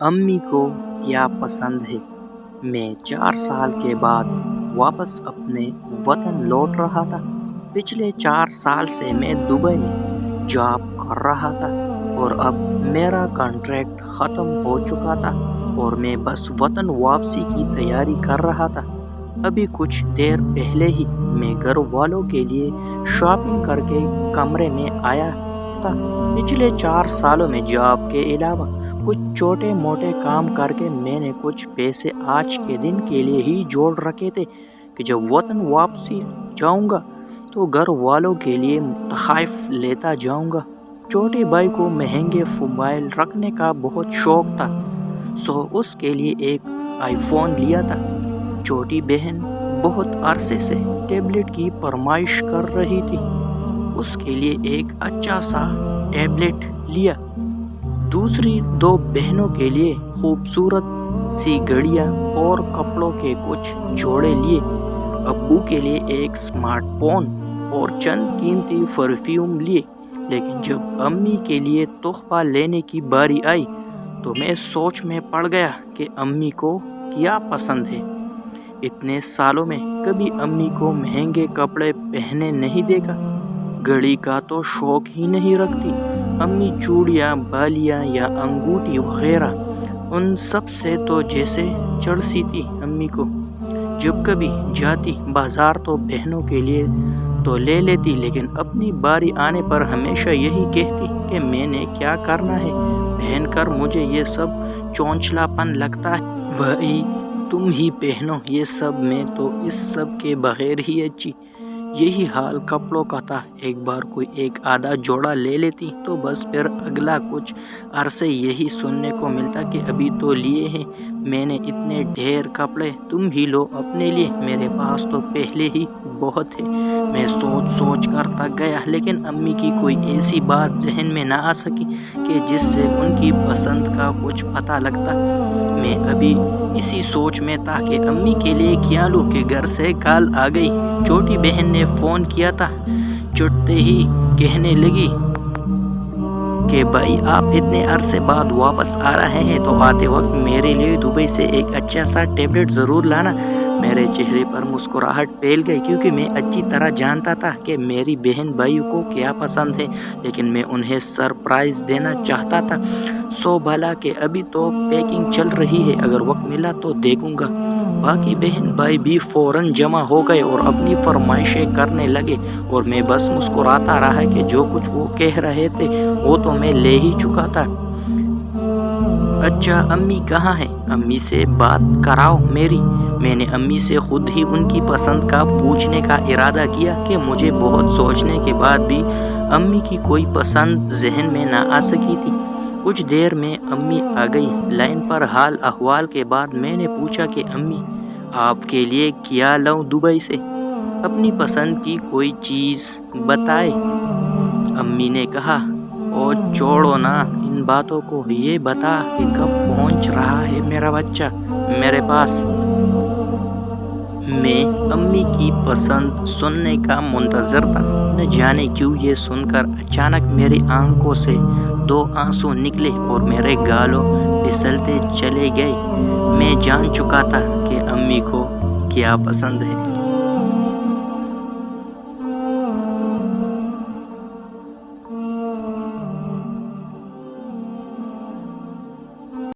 امی کو کیا پسند ہے۔ میں 4 سال کے بعد واپس اپنے وطن لوٹ رہا تھا۔ پچھلے 4 سال سے میں دبئی میں جاب کر رہا تھا اور اب میرا کانٹریکٹ ختم ہو چکا تھا اور میں بس وطن واپسی کی تیاری کر رہا تھا۔ ابھی کچھ دیر پہلے ہی میں گھر والوں کے لیے شاپنگ کر کے کمرے میں آیا تھا۔ پچھلے 4 سالوں میں جاب کے علاوہ کچھ چھوٹے موٹے کام کر کے میں نے کچھ پیسے آج کے دن کے لیے ہی جوڑ رکھے تھے کہ جب وطن واپسی جاؤں گا تو گھر والوں کے لیے تحائف لیتا جاؤں گا۔ چھوٹے بھائی کو مہنگے موبائل رکھنے کا بہت شوق تھا، سو اس کے لیے ایک آئی فون لیا تھا۔ چھوٹی بہن بہت عرصے سے ٹیبلٹ کی فرمائش کر رہی تھی، اس کے لیے ایک اچھا سا ٹیبلٹ لیا۔ دوسری 2 بہنوں کے لیے خوبصورت سی گھڑیاں اور کپڑوں کے کچھ جوڑے لیے۔ ابو کے لیے ایک سمارٹ فون اور چند قیمتی پرفیوم لیے۔ لیکن جب امی کے لیے تحفہ لینے کی باری آئی تو میں سوچ میں پڑ گیا کہ امی کو کیا پسند ہے۔ اتنے سالوں میں کبھی امی کو مہنگے کپڑے پہنے نہیں دیکھا، گھڑی کا تو شوق ہی نہیں رکھتی۔ امی چوڑیاں، بالیاں یا انگوٹھی وغیرہ ان سب سے تو جیسے چڑھتی تھی امی کو۔ جب کبھی جاتی بازار تو بہنوں کے لیے تو لے لیتی، لیکن اپنی باری آنے پر ہمیشہ یہی کہتی کہ میں نے کیا کرنا ہے، پہن کر مجھے یہ سب چونچلا پن لگتا ہے۔ بھائی تم ہی پہنو یہ سب، میں تو اس سب کے بغیر ہی اچھی۔ یہی حال کپڑوں کا تھا، ایک بار کوئی ایک آدھا جوڑا لے لیتی تو بس پھر اگلا کچھ عرصے یہی سننے کو ملتا کہ ابھی تو لیے ہیں میں نے اتنے ڈھیر کپڑے، تم ہی لو اپنے لیے، میرے پاس تو پہلے ہی بہت ہے۔ میں سوچ کر تھک گیا، لیکن امی کی کوئی ایسی بات ذہن میں نہ آ سکی کہ جس سے ان کی پسند کا کچھ پتہ لگتا۔ میں ابھی اسی سوچ میں تھا کہ امی کے لیے کیا لوں کہ گھر سے کال آ گئی۔ چھوٹی بہن نے فون کیا تھا، چٹتے ہی کہنے لگی کہ بھائی آپ اتنے عرصے بعد واپس آ رہے ہیں تو آتے وقت میرے لیے دبئی سے ایک اچھا سا ٹیبلٹ ضرور لانا۔ میرے چہرے پر مسکراہٹ پھیل گئی، کیونکہ میں اچھی طرح جانتا تھا کہ میری بہن بھائی کو کیا پسند ہے، لیکن میں انہیں سرپرائز دینا چاہتا تھا۔ سو بھلا کہ ابھی تو پیکنگ چل رہی ہے، اگر وقت ملا تو دیکھوں گا۔ باقی بہن بھائی بھی فوراً جمع ہو گئے اور اپنی فرمائشیں کرنے لگے اور میں بس مسکراتا رہا کہ جو کچھ وہ کہہ رہے تھے وہ تو میں لے ہی چکا تھا۔ اچھا امی کہاں ہیں؟ امی سے بات کراؤ میری۔ میں نے امی سے خود ہی ان کی پسند کا پوچھنے کا ارادہ کیا کہ مجھے بہت سوچنے کے بعد بھی امی کی کوئی پسند ذہن میں نہ آ سکی تھی۔ کچھ دیر میں امی آ گئی۔ لائن پر حال احوال کے بعد میں نے پوچھا کہ امی آپ کے لیے کیا لاؤں دبئی سے؟ اپنی پسند کی کوئی چیز بتائیں۔ امی نے کہا او چھوڑو نا ان باتوں کو، یہ بتا کہ کب پہنچ رہا ہے میرا بچہ میرے پاس۔ میں امی کی پسند سننے کا منتظر تھا، نہ جانے کیوں یہ سن کر اچانک میری آنکھوں سے 2 آنسو نکلے اور میرے گالوں پھسلتے چلے گئے۔ میں جان چکا تھا کہ امی کو کیا پسند ہے۔